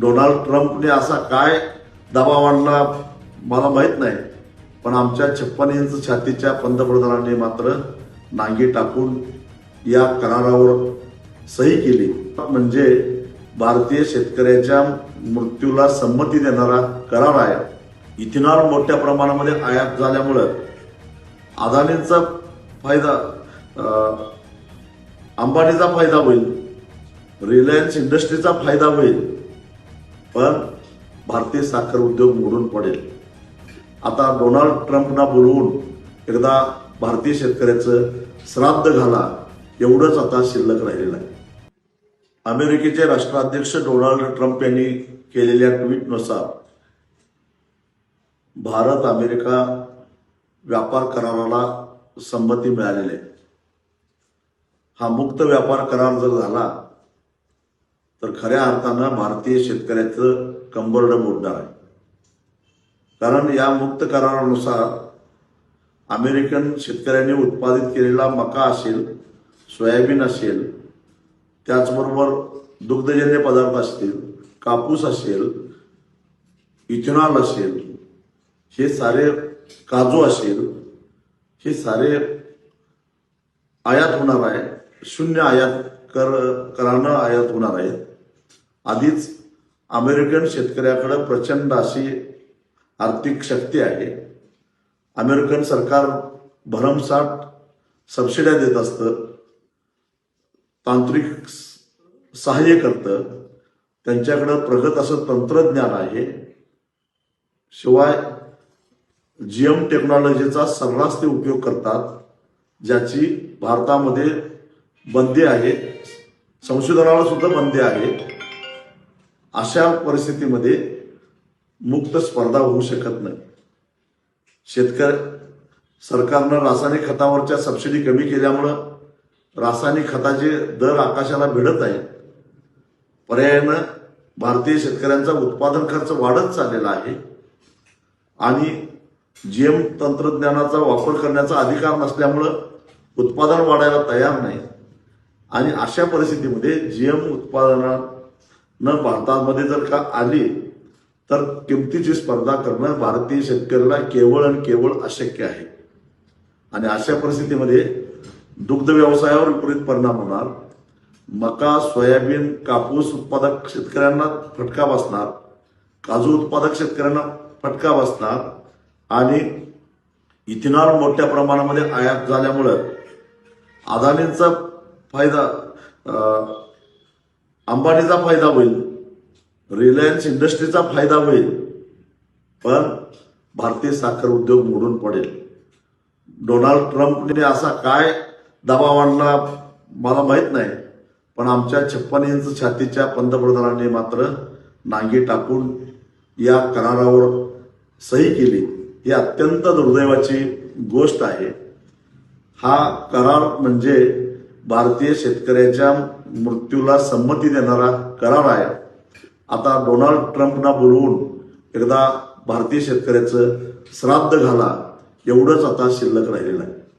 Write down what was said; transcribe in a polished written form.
Donald ट्रम्पने असा काय दबाव आणला मला माहित नाही, पण आमच्या 56 इंच छातीच्या पंतप्रधानांनी मात्र नांगी टाकून या करारावर सही केली. म्हणजे भारतीय शेतकऱ्याच्या मृत्यूला संमती देणारा करार आहे. इथेनॉल मोठ्या प्रमाणामध्ये आयात झाल्यामुळं अदानींचा फायदा, अंबानीचा फायदा होईल, रिलायन्स इंडस्ट्रीचा फायदा होईल, पण भारतीय साखर उद्योग मोडून पडेल. आता डोनाल्ड ट्रम्पना बोलवून एकदा भारतीय शेतकऱ्याचं श्राद्ध घाला एवढंच आता शिल्लक राहिलेलं आहे. अमेरिकेचे राष्ट्राध्यक्ष डोनाल्ड ट्रम्प यांनी केलेल्या ट्विटनुसार भारत अमेरिका व्यापार कराराला संमती मिळालेली आहे. हा मुक्त व्यापार करार जर झाला तर खऱ्या अर्थानं भारतीय शेतकऱ्याचं कंबरडं मोडणार आहे. कारण या मुक्त करारानुसार अमेरिकन शेतकऱ्यांनी उत्पादित केलेला मका असेल, सोयाबीन असेल, त्याचबरोबर दुग्धजन्य पदार्थ असतील, कापूस असेल, इथेनॉल असेल, हे सारे, काजू असेल, हे सारे आयात होणार आहे. शून्य आयात करानं आयात होणार आहेत. आधीच अमेरिकन शेतकऱ्याकडे प्रचंड अशी आर्थिक शक्ती आहे. अमेरिकन सरकार भरमसाठ सबसिड्या देत असतं, तांत्रिक सहाय्य करतं, त्यांच्याकडं प्रगत असं तंत्रज्ञान आहे. शिवाय जीएम टेक्नॉलॉजीचा सर्रास ते उपयोग करतात, ज्याची भारतामध्ये बंदी आहे, संशोधनाला सुद्धा बंदी आहे. अशा परिस्थितीमध्ये मुक्त स्पर्धा होऊ शकत नाही. सरकारनं रासायनिक खतावरच्या सबसिडी कमी केल्यामुळं रासायनिक खताचे दर आकाशाला भिडत आहेत. पर्यायानं भारतीय शेतकऱ्यांचा उत्पादन खर्च वाढत चाललेला आहे आणि जीएम तंत्रज्ञानाचा वापर करण्याचा अधिकार नसल्यामुळं उत्पादन वाढायला तयार नाही. आणि अशा परिस्थितीमध्ये जीएम उत्पादनानं भारतामध्ये जर का आली तर किमतीची स्पर्धा करणं भारतीय शेतकऱ्याला केवळ आणि केवळ अशक्य आहे. आणि अशा परिस्थितीमध्ये दुग्ध व्यवसायावर विपरीत परिणाम होणार. मका, सोयाबीन, कापूस उत्पादक शेतकऱ्यांना फटका बसणार, काजू उत्पादक शेतकऱ्यांना फटका बसणार आणि इथेनॉल मोठ्या प्रमाणामध्ये आयात झाल्यामुळं अदानींचा फायदा, अंबानीचा फायदा होईल, रिलायन्स इंडस्ट्रीचा फायदा होईल, पण भारतीय साखर उद्योग मोडून पडेल. डोनाल्ड ट्रम्पने असा काय दबाव आणला मला माहित नाही, पण आमच्या 56 इंच छातीच्या पंतप्रधानांनी मात्र नांगी टाकून या करारावर सही केली. ही अत्यंत दुर्दैवाची गोष्ट आहे. हा करार म्हणजे भारतीय शेतकऱ्याच्या मृत्यूला संमती देणारा करार आहे. आता डोनाल्ड ट्रम्पना बोलवून एकदा भारतीय शेतकऱ्याचं श्राद्ध घाला एवढंच आता शिल्लक राहिलेलं आहे.